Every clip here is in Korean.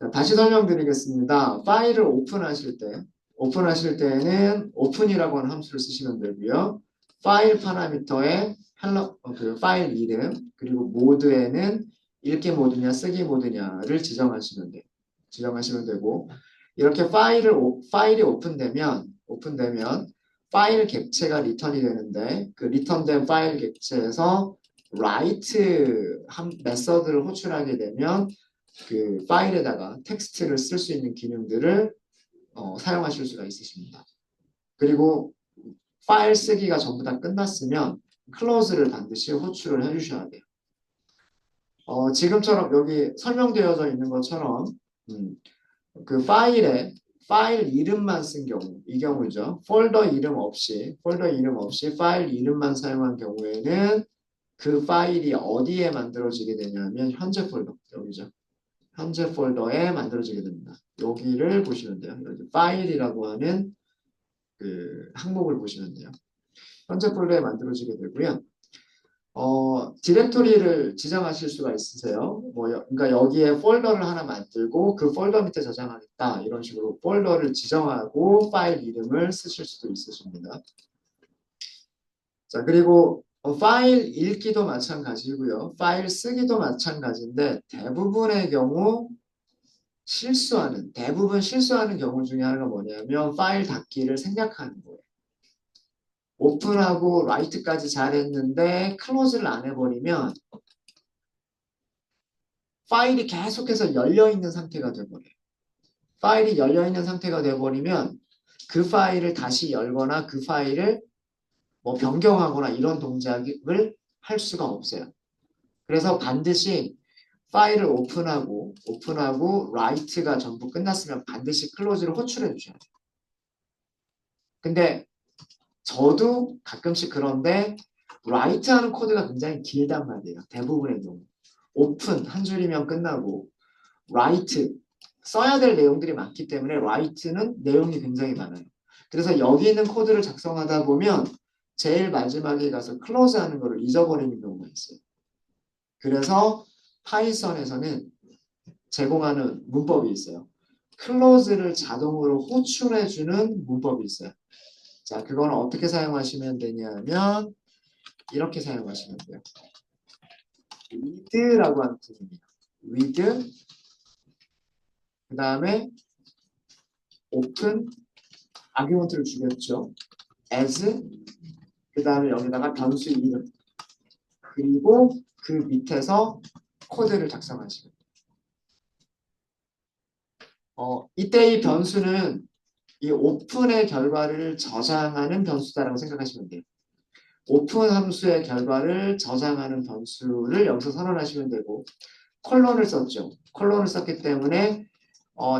자, 다시 설명드리겠습니다. 파일을 오픈하실 때는 오픈이라고 하는 함수를 쓰시면 되고요. 파일 파라미터에 그 파일 이름, 그리고 모드에는 읽기 모드냐, 쓰기 모드냐를 지정하시면 돼요. 지정하시면 되고, 이렇게 파일이 오픈되면 파일 객체가 리턴이 되는데, 그 리턴된 파일 객체에서 write 메서드를 호출하게 되면 그 파일에다가 텍스트를 쓸 수 있는 기능들을 사용하실 수가 있으십니다. 그리고 파일 쓰기가 전부 다 끝났으면 클로즈를 반드시 호출을 해주셔야 돼요. 지금처럼 여기 설명되어져 있는 것처럼 그 파일 이름만 쓴 경우, 이 경우죠. 폴더 이름 없이 파일 이름만 사용한 경우에는 그 파일이 어디에 만들어지게 되냐면 현재 폴더, 여기죠. 현재 폴더에 만들어지게 됩니다. 여기를 보시면 돼요. 여기 파일이라고 하는 그 항목을 보시면 돼요. 현재 폴더에 만들어지게 되고요. 디렉토리를 지정하실 수가 있으세요. 그러니까 여기에 폴더를 하나 만들고 그 폴더 밑에 저장하겠다. 이런 식으로 폴더를 지정하고 파일 이름을 쓰실 수도 있으십니다. 자, 그리고 파일 읽기도 마찬가지고요. 파일 쓰기도 마찬가지인데 대부분 실수하는 경우 중에 하나가 뭐냐면 파일 닫기를 생략하는 거예요. 오픈하고 라이트까지 잘했는데 클로즈를 안 해버리면 파일이 계속해서 열려있는 상태가 돼버려요. 파일이 열려있는 상태가 돼버리면 그 파일을 다시 열거나 그 파일을 뭐 변경하거나 이런 동작을 할 수가 없어요. 그래서 반드시 파일을 오픈하고 라이트가 전부 끝났으면 반드시 클로즈를 호출해 주셔야 돼요. 근데 저도 가끔씩 그런데 라이트하는 코드가 굉장히 길단 말이에요. 대부분의 경우. 오픈 한 줄이면 끝나고 라이트 써야 될 내용들이 많기 때문에 라이트는 내용이 굉장히 많아요. 그래서 여기 있는 코드를 작성하다 보면 제일 마지막에 가서 클로즈 하는 거를 잊어버리는 경우가 있어요. 그래서 파이썬에서는 제공하는 문법이 있어요. 클로즈를 자동으로 호출해주는 문법이 있어요. 자, 그건 어떻게 사용하시면 되냐면 이렇게 사용하시면 돼요. with라고 하는 부분이에요. with 그 다음에 open 아규먼트를 주겠죠. as 그 다음에 여기다가 변수 이름 그리고 그 밑에서 코드를 작성하시면 돼요. 이때 이 변수는 이 오픈의 결과를 저장하는 변수다라고 생각하시면 돼요. 오픈 함수의 결과를 저장하는 변수를 여기서 선언하시면 되고 콜론을 썼죠. 콜론을 썼기 때문에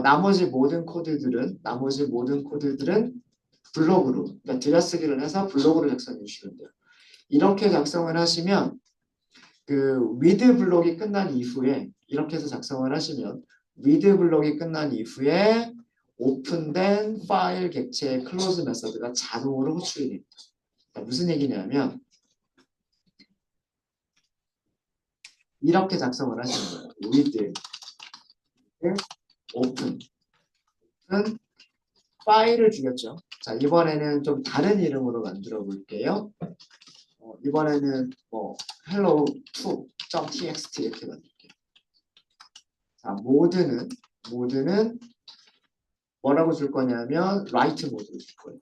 나머지 모든 코드들은 블록으로 그러니까 들여쓰기를 해서 블록으로 작성해 주시면 돼요. 이렇게 작성을 하시면 그 with 블록이 끝난 이후에 이렇게 해서 작성을 하시면 with 블록이 끝난 이후에 오픈된 파일 객체의 클로즈 메서드가 자동으로 호출이 됩니다. 무슨 얘기냐면 이렇게 작성을 하시는 거예요. with open 파일을 주겠죠. 자, 이번에는 좀 다른 이름으로 만들어 볼게요. 이번에는 뭐 hello2.txt 이렇게 만들게요. 자, 모드는 뭐라고 줄 거냐면 write 모드로 줄 거예요.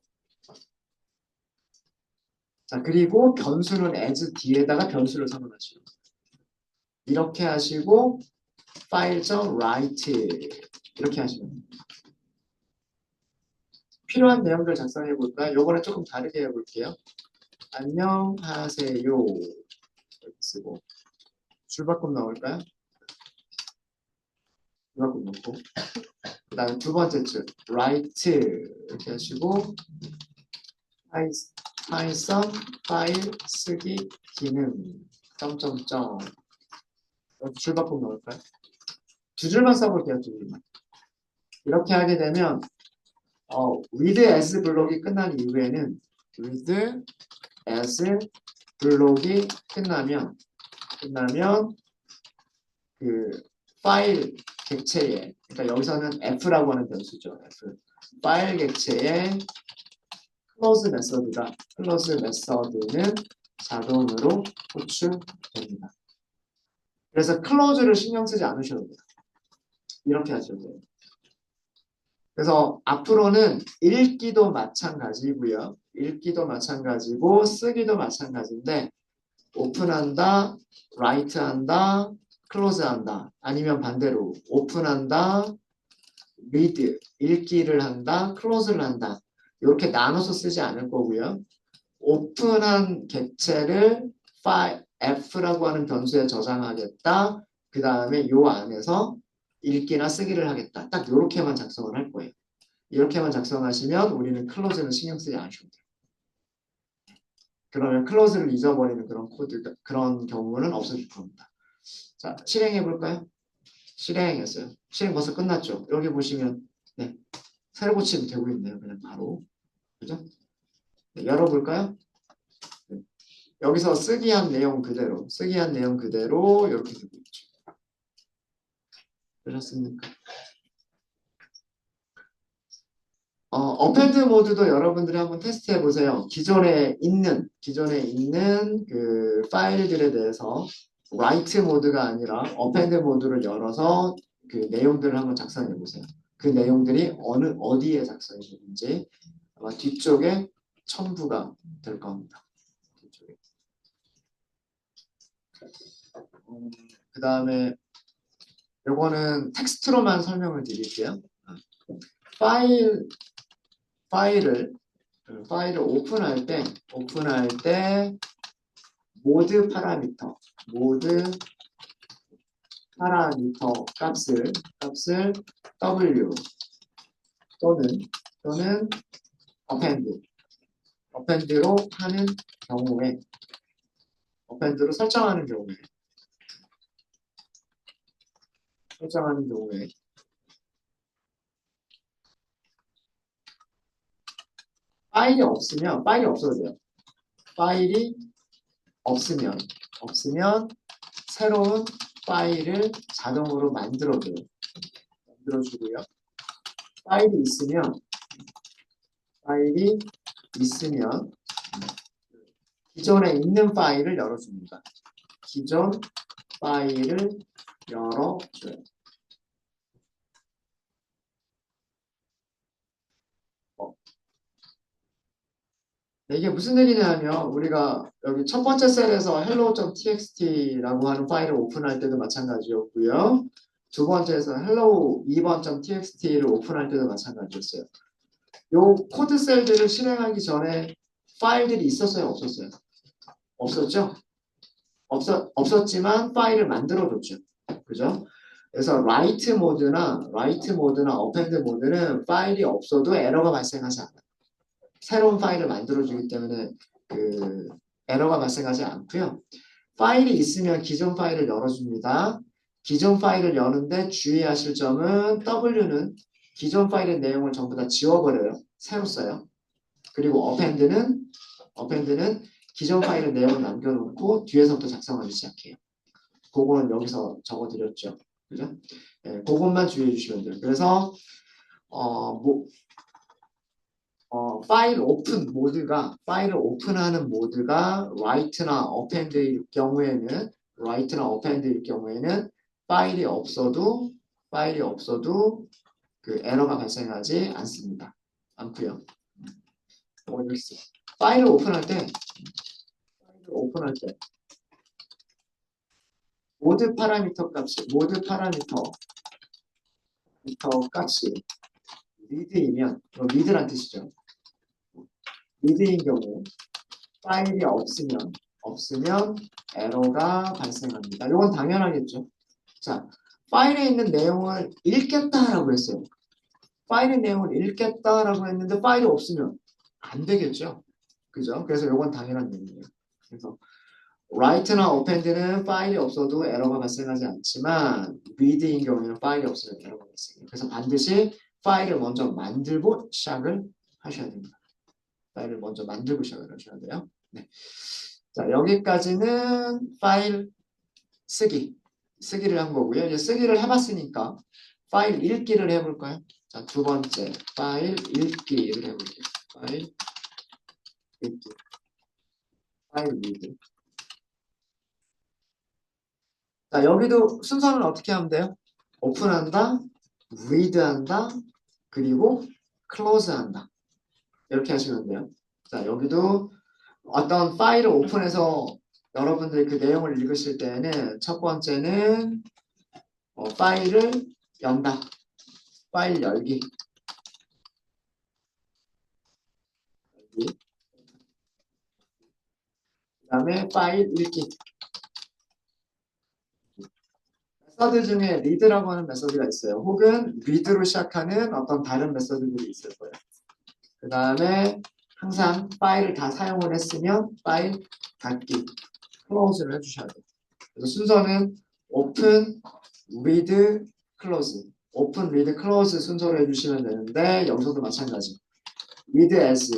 자, 그리고 변수는 as 뒤에다가 변수를 선언하시고 이렇게 하시고 file.write 이렇게 하시면 됩니다. 필요한 내용들 작성해 볼까요? 요거는 조금 다르게 해볼게요. 안녕하세요. 이렇게 쓰고 줄바꿈 나올까요? 줄바꿈 넣고 그 다음에 두 번째 줄 write 이렇게 하시고 Python 파일 쓰기 기능 점점점 줄바꿈 넣을까요? 두 줄만 써볼게요. 두 줄만. 이렇게 하게 되면 with as 블록이 끝난 이후에는 with as 블록이 끝나면 그 파일 객체에, 그러니까 여기서는 F라고 하는 변수죠. F. 파일 객체에 클로즈 메서드는 자동으로 호출됩니다. 그래서 클로즈를 신경 쓰지 않으셔도 돼요. 이렇게 하셔도 돼요. 그래서 앞으로는 읽기도 마찬가지고요. 읽기도 마찬가지고 쓰기도 마찬가지인데 오픈한다, 라이트한다, 클로즈한다. 아니면 반대로 오픈한다, 리드, 읽기를 한다, 클로즈를 한다. 이렇게 나눠서 쓰지 않을 거고요. 오픈한 객체를 파일 F라고 하는 변수에 저장하겠다. 그 다음에 요 안에서 읽기나 쓰기를 하겠다. 딱 이렇게만 작성을 할 거예요. 이렇게만 작성하시면 우리는 클로즈는 신경 쓰지 않으셔도 돼요. 그러면 클로즈를 잊어버리는 그런 그런 경우는 없어질 겁니다. 자, 실행해 볼까요? 실행했어요. 실행 벌써 끝났죠? 여기 보시면 네, 새로 고치면 되고 있네요. 그냥 바로. 그죠? 네, 열어볼까요? 네. 여기서 쓰기한 내용 그대로 이렇게 되고 있죠. 그렇습니까? 어펜드 모드도 여러분들이 한번 테스트해 보세요. 기존에 있는 그 파일들에 대해서 라이트 모드가 아니라 어펜드 모드를 열어서 그 내용들을 한번 작성해 보세요. 그 내용들이 어디에 작성이 되는지 아마 뒤쪽에 첨부가 될 겁니다. 뒤쪽에. 그 다음에 요거는 텍스트로만 설명을 드릴게요. 파일을 오픈할 때 모드 파라미터 값을 W 또는 어펜드로 하는 경우에 어펜드로 설정하는 경우에 파일이 없어도 돼요. 파일이 없으면 새로운 파일을 자동으로 만들어주고요. 파일이 있으면 기존에 있는 파일을 열어줍니다. 기존 파일을 열어줘요. 네, 이게 무슨 얘기냐면 우리가 여기 첫 번째 셀에서 hello.txt라고 하는 파일을 오픈할 때도 마찬가지였고요. 두 번째에서 hello 2번.txt를 오픈할 때도 마찬가지였어요. 요 코드 셀들을 실행하기 전에 파일들이 있었어요, 없었어요? 없었죠? 없었지만 파일을 만들어줬죠. 그죠? 그래서 write 모드나 append 모드는 파일이 없어도 에러가 발생하지 않아요. 새로운 파일을 만들어주기 때문에 그 에러가 발생하지 않고요. 파일이 있으면 기존 파일을 열어줍니다. 기존 파일을 여는데 주의하실 점은 W는 기존 파일의 내용을 전부 다 지워버려요. 새로 써요. 그리고 append는 기존 파일의 내용을 남겨놓고 뒤에서부터 작성하기 시작해요. 그거는 여기서 적어드렸죠. 그죠? 네, 그것만 주의해 주시면 돼요. 그래서 파일을 오픈하는 모드가 write나 append일 경우에는 파일이 없어도 그 에러가 발생하지 않고요. 파일을 오픈할 때 모드 파라미터 값이 리드이면 리드란 뜻이죠. 리드인 경우 파일이 없으면 에러가 발생합니다. 이건 당연하겠죠. 자, 파일에 있는 내용을 읽겠다라고 했어요. 파일의 내용을 읽겠다라고 했는데 파일이 없으면 안 되겠죠. 그죠? 그래서 이건 당연한 얘기예요. 그래서 write나 append는 파일이 없어도 에러가 발생하지 않지만 read인 경우에는 파일이 없으면 에러가 발생해요. 그래서 반드시 파일을 먼저 만들고 시작을 하셔야 됩니다. 파일을 먼저 만들고 시작을 하셔야 돼요. 네. 자, 여기까지는 파일 쓰기. 쓰기를 한 거고요. 이제 쓰기를 해봤으니까 파일 읽기를 해볼까요? 자, 두 번째 파일 읽기를 해볼게요. 파일 읽기, 파일 리드. 자, 여기도 순서는 어떻게 하면 돼요? 오픈한다, 리드한다, 그리고 클로즈한다. 이렇게 하시면 돼요. 자, 여기도 어떤 파일을 오픈해서 여러분들이 그 내용을 읽으실 때는 첫 번째는 파일을 연다. 파일 열기. 그 다음에 파일 읽기. 메서드 중에 리드라고 하는 메서드가 있어요. 혹은 리드로 시작하는 어떤 다른 메서드들이 있을 거예요. 그 다음에 항상 파일을 다 사용을 했으면 파일 닫기, 클로즈를 해주셔야 돼요. 그래서 순서는 오픈, 리드, 클로즈. 오픈, 리드, 클로즈 순서로 해주시면 되는데 여기서도 마찬가지. read as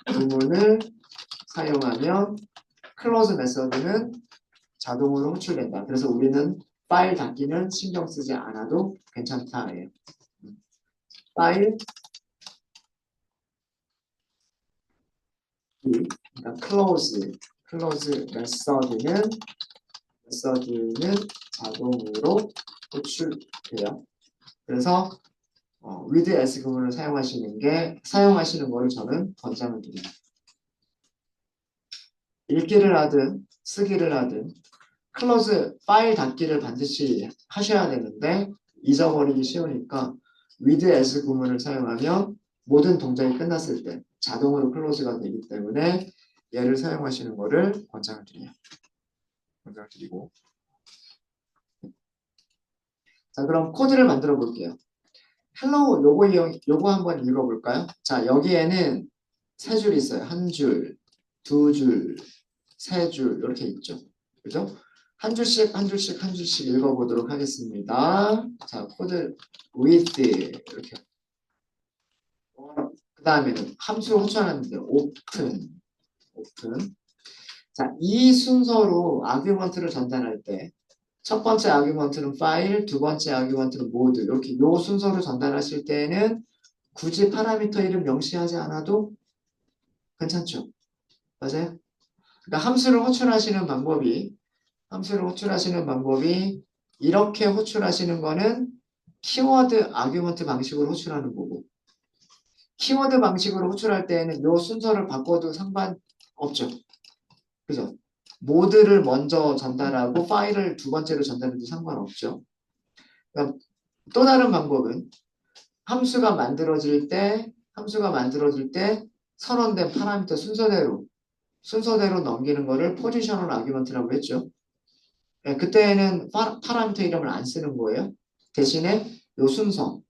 구문을 사용하면 클로즈 메서드는 자동으로 호출된다. 그래서 우리는 파일 닫기는 신경 쓰지 않아도 괜찮다예요. 파일 그러니까 클로즈 메서드는 자동으로 호출돼요. 그래서 read as 구문을 사용하시는 거를 저는 권장을 드립니다. 읽기를 하든 쓰기를 하든 클로즈 파일 닫기를 반드시 하셔야 되는데 잊어버리기 쉬우니까 read as 구문을 사용하면 모든 동작이 끝났을 때 자동으로 클로즈가 되기 때문에 얘를 사용하시는 거를 권장을 드려요. 권장을 드리고 자 그럼 코드를 만들어 볼게요. 헬로우 요거 한번 읽어볼까요? 자 여기에는 세 줄 있어요. 한 줄, 두 줄, 세 줄 이렇게 있죠. 그죠? 한 줄씩 한 줄씩 한 줄씩 읽어보도록 하겠습니다. 자 코드 with 이렇게 그 다음에는 함수 호출하는데 open 자 이 순서로 아규먼트를 전달할 때 첫 번째 아규먼트는 파일, 두 번째 아규먼트는 모드 이렇게 요 순서로 전달하실 때는 굳이 파라미터 이름 명시하지 않아도 괜찮죠? 맞아요? 그러니까 함수를 호출하시는 방법이 이렇게 호출하시는 거는 키워드 아규먼트 방식으로 호출하는 거고 키워드 방식으로 호출할 때는 요 순서를 바꿔도 상관없죠. 그죠? 모드를 먼저 전달하고 파일을 두 번째로 전달해도 상관없죠. 그러니까 또 다른 방법은 함수가 만들어질 때 선언된 파라미터 순서대로 넘기는 거를 포지셔널 아규먼트라고 했죠. 네, 그때는 파라미터 이름을 안 쓰는 거예요. 대신에 요 순서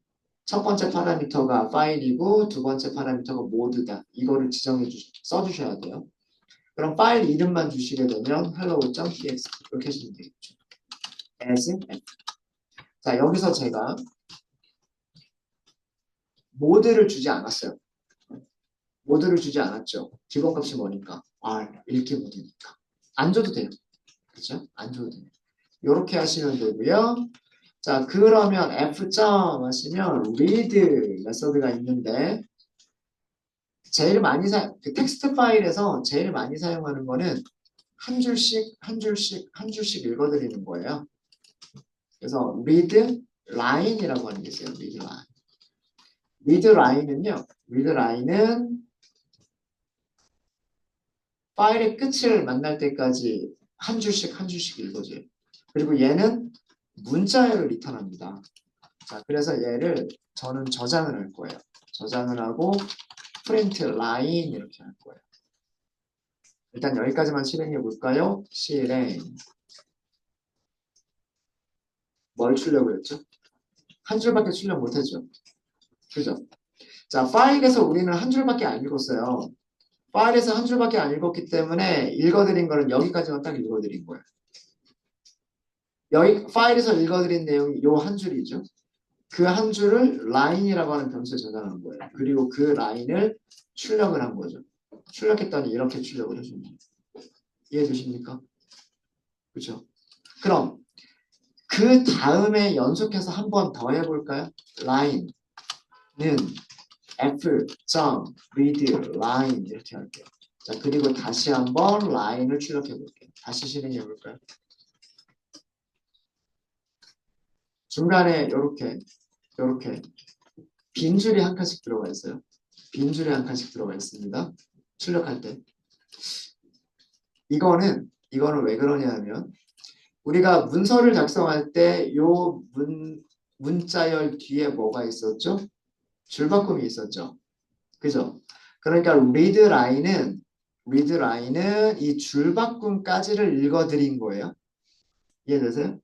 첫 번째 파라미터가 파일이고 두 번째 파라미터가 모드다. 이거를 써주셔야 돼요. 그럼 파일 이름만 주시게 되면 hello.txt 이렇게 하시면 되겠죠. as f. 자 여기서 제가 모드를 주지 않았어요. 모드를 주지 않았죠. 기본값이 뭐니까? R 읽기 모드니까. 안 줘도 돼요. 그렇죠? 안 줘도 돼요. 이렇게 하시면 되고요. 자 그러면 F.점 하시면 read 메서드가 있는데 그 텍스트 파일에서 제일 많이 사용하는 거는 한 줄씩 한 줄씩 한 줄씩 읽어드리는 거예요. 그래서 read line이라고 하는 게 있어요. read line. read line은 파일의 끝을 만날 때까지 한 줄씩 한 줄씩 읽어줘요. 그리고 얘는 문자열을 리턴합니다. 자, 그래서 얘를 저는 저장을 할 거예요. 저장을 하고 print line 이렇게 할 거예요. 일단 여기까지만 실행해 볼까요? 실행. 뭘 출력을 했죠? 한 줄밖에 출력 못했죠. 그죠? 자, 파일에서 우리는 한 줄밖에 안 읽었어요. 파일에서 한 줄밖에 안 읽었기 때문에 읽어드린 거는 여기까지만 딱 읽어드린 거예요. 여기 파일에서 읽어드린 내용이 요 한 줄이죠. 그 한 줄을 라인이라고 하는 변수에 저장한 거예요. 그리고 그 라인을 출력을 한 거죠. 출력했더니 이렇게 출력을 해줍니다. 이해해 주십니까? 그렇죠? 그럼 그 다음에 연속해서 한 번 더 해볼까요? 라인은 f 점 read line 이렇게 할게요. 자, 그리고 다시 한번 라인을 출력해 볼게요. 다시 실행해 볼까요? 중간에 이렇게 빈줄이 한 칸씩 들어가 있어요. 빈줄이 한 칸씩 들어가 있습니다. 출력할 때. 이거는 왜 그러냐면 우리가 문서를 작성할 때 요 문자열 뒤에 뭐가 있었죠? 줄바꿈이 있었죠. 그죠? 그러니까 리드 라인은 이 줄바꿈까지를 읽어드린 거예요. 이해되세요?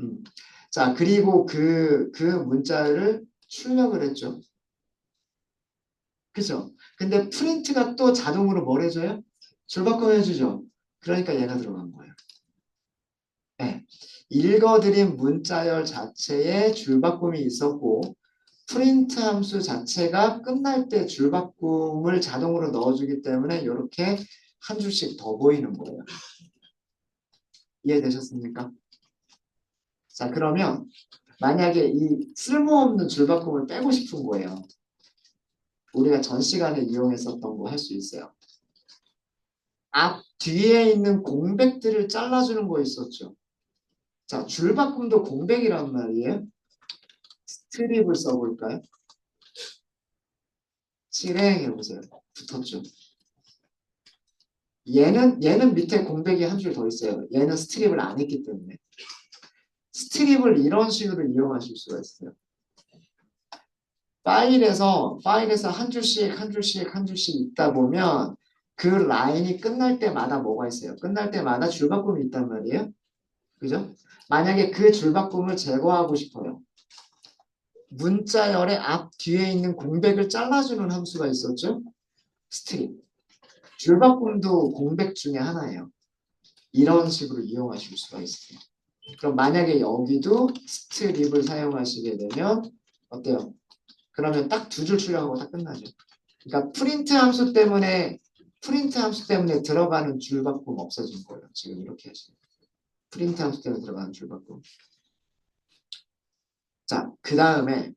음. 자, 그리고 그 문자를 출력을 했죠. 그죠? 근데 프린트가 또 자동으로 뭘 해줘요? 줄바꿈 해주죠. 그러니까 얘가 들어간 거예요. 네. 읽어드린 문자열 자체에 줄바꿈이 있었고 프린트 함수 자체가 끝날 때 줄바꿈을 자동으로 넣어주기 때문에 이렇게 한 줄씩 더 보이는 거예요. 이해되셨습니까? 자, 그러면 만약에 이 쓸모없는 줄바꿈을 빼고 싶은 거예요. 우리가 전 시간에 이용했었던 거 할 수 있어요. 앞 뒤에 있는 공백들을 잘라주는 거 있었죠. 자, 줄바꿈도 공백이란 말이에요. 스트립을 써볼까요? 실행해보세요. 붙었죠. 얘는 밑에 공백이 한 줄 더 있어요. 얘는 스트립을 안 했기 때문에. 스트립을 이런 식으로 이용하실 수가 있어요. 파일에서 한 줄씩 한 줄씩 한 줄씩 있다 보면 그 라인이 끝날 때마다 뭐가 있어요? 끝날 때마다 줄바꿈이 있단 말이에요. 그죠? 만약에 그 줄바꿈을 제거하고 싶어요. 문자열의 앞 뒤에 있는 공백을 잘라주는 함수가 있었죠? 스트립. 줄바꿈도 공백 중에 하나예요. 이런 식으로 이용하실 수가 있어요. 그럼 만약에 여기도 스트립을 사용하시게 되면 어때요? 그러면 딱 두 줄 출력하고 딱 끝나죠. 그러니까 프린트 함수 때문에 들어가는 줄바꿈 없어진 거예요. 지금 이렇게 하시면. 프린트 함수 때문에 들어가는 줄바꿈. 자, 그 다음에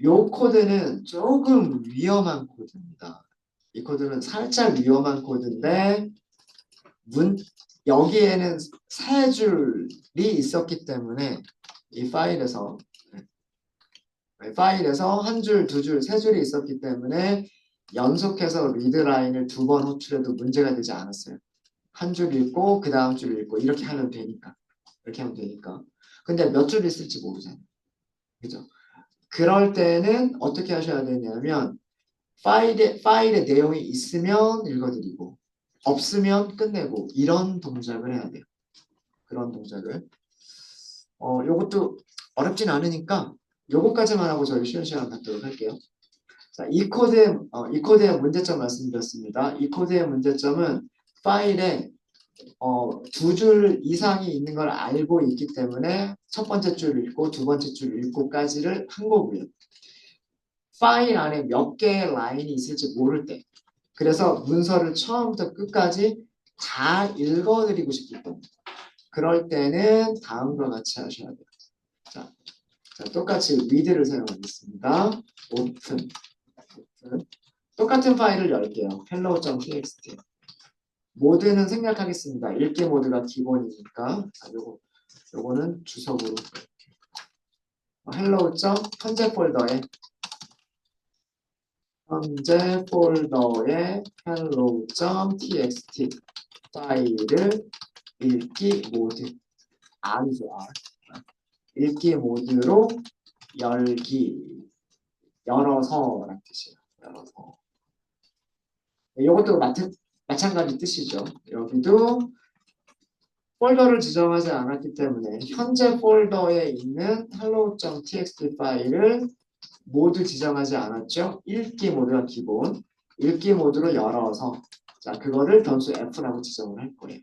요 코드는 조금 위험한 코드입니다. 이 코드는 살짝 위험한 코드인데 여기에는 세 줄이 있었기 때문에 이 파일에서 한 줄, 두 줄, 세 줄이 있었기 때문에 연속해서 리드 라인을 두 번 호출해도 문제가 되지 않았어요. 한 줄 읽고 그 다음 줄 읽고 이렇게 하면 되니까. 이렇게 하면 되니까. 근데 몇 줄 있을지 모르잖아요. 그죠? 그럴 때는 어떻게 하셔야 되냐면 파일에 내용이 있으면 읽어드리고 없으면 끝내고 이런 동작을 해야 돼요. 그런 동작을. 요것도 어렵진 않으니까 요것까지만 하고 저희 쉬는 시간 갖도록 할게요. 자, 이 코드의 문제점 말씀드렸습니다. 이 코드의 문제점은 파일에 두 줄 이상이 있는 걸 알고 있기 때문에 첫 번째 줄 읽고 두 번째 줄 읽고까지를 한 거고요. 파일 안에 몇 개의 라인이 있을지 모를 때 그래서 문서를 처음부터 끝까지 다 읽어드리고 싶기 때문에 그럴 때는 다음과 같이 하셔야 돼요. 자, 똑같이 read를 사용하겠습니다. open. 똑같은 파일을 열게요. hello.txt. 모드는 생략하겠습니다. 읽기 모드가 기본이니까. 자, 요거는 주석으로. hello. 현재 폴더에 hello.txt 파일을 읽기 모드 R이죠, R. 읽기 모드로 열어서라는 뜻이에요. 열어서. 이것도 마찬가지 뜻이죠. 여기도 폴더를 지정하지 않았기 때문에 현재 폴더에 있는 hello.txt 파일을 모두 지정하지 않았죠. 읽기 모드가 기본. 읽기 모드로 열어서 자 그거를 변수 f라고 지정을 할 거예요.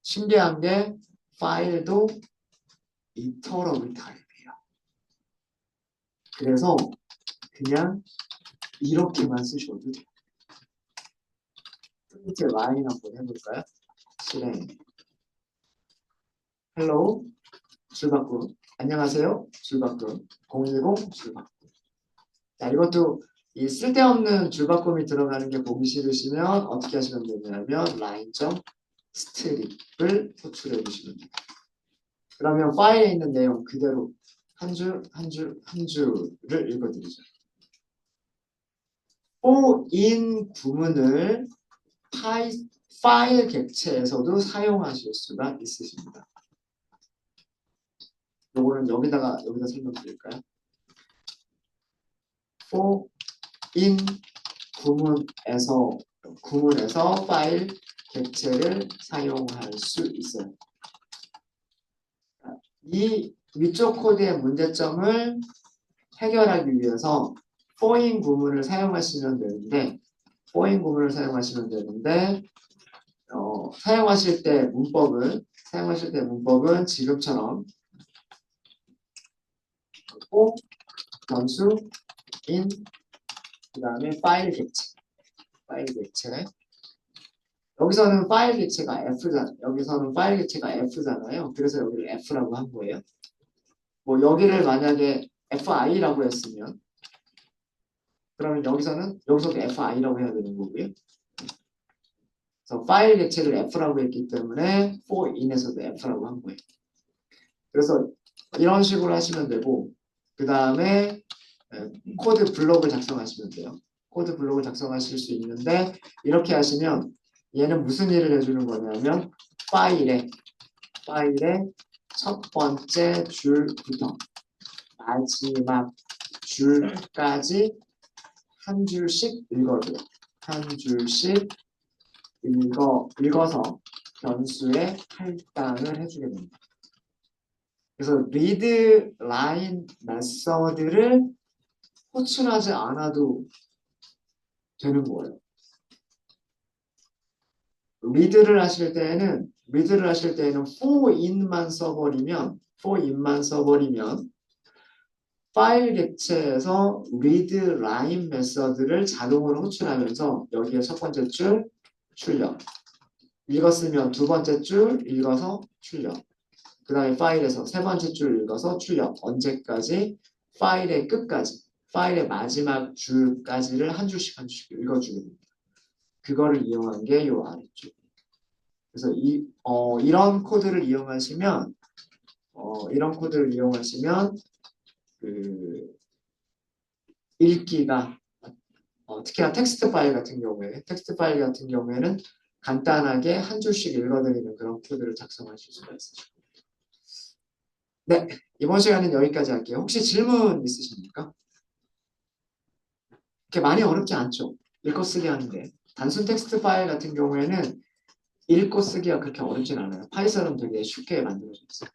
신기한 게 파일도 이터러블 타입이에요. 그래서 그냥 이렇게만 쓰셔도 돼요. 프린트 라인 한번 해볼까요? 실행. hello 줄바꿈. 안녕하세요 줄바꿈. 010 줄바꿈. 자, 이것도 이 쓸데없는 줄바꿈이 들어가는 게 보기 싫으시면 어떻게 하시면 되냐면 라인점 스트립을 호출해 주시면 돼요. 그러면 파일에 있는 내용 그대로 한 줄 한 줄 한 줄을 읽어드리죠. 포인 구문을 파일 객체에서도 사용하실 수가 있으십니다. 요거는 여기다 설명드릴까요? 포인 구문에서 파일 객체를 사용할 수 있어요. 이 위쪽 코드의 문제점을 해결하기 위해서 포인 구문을 사용하시면 되는데 사용하실 때 문법은 지금처럼 꼭 변수 인 그다음에 파일 객체 여기서는 파일 객체가 F잖아요. 그래서 여기를 F라고 한 거예요. 뭐 여기를 만약에 FI라고 했으면 그러면 여기서도 FI라고 해야 되는 거고요. 그래서 파일 객체를 F라고 했기 때문에 for인에서도 F라고 한 거예요. 그래서 이런 식으로 하시면 되고 그 다음에 코드 블록을 작성하시면 돼요. 코드 블록을 작성하실 수 있는데 이렇게 하시면 얘는 무슨 일을 해주는 거냐면 파일의 첫 번째 줄부터 마지막 줄까지 한 줄씩 읽어줘요. 한 줄씩 읽어서 변수에 할당을 해주게 됩니다. 그래서 read line 메서드를 호출하지 않아도 되는 거예요. read를 하실 때에는 for인만 써버리면 파일 객체에서 read line 메서드를 자동으로 호출하면서 여기에 첫 번째 줄 출력 읽었으면 두 번째 줄 읽어서 출력 그 다음에 파일에서 세 번째 줄 읽어서 출력 언제까지 파일의 끝까지 파일의 마지막 줄까지를 한 줄씩 읽어주게 됩니다. 그거를 이용한 게 요 아래쪽. 그래서 이런 코드를 이용하시면 그 읽기가 특히나 텍스트 파일 같은 경우에는 간단하게 한 줄씩 읽어드리는 그런 코드를 작성하실 수가 있으시죠. 네, 이번 시간은 여기까지 할게요. 혹시 질문 있으십니까? 이렇게 많이 어렵지 않죠? 읽고 쓰기 하는데 단순 텍스트 파일 같은 경우에는 읽고 쓰기가 그렇게 어렵진 않아요. 파이썬은 되게 쉽게 만들어져 있어요.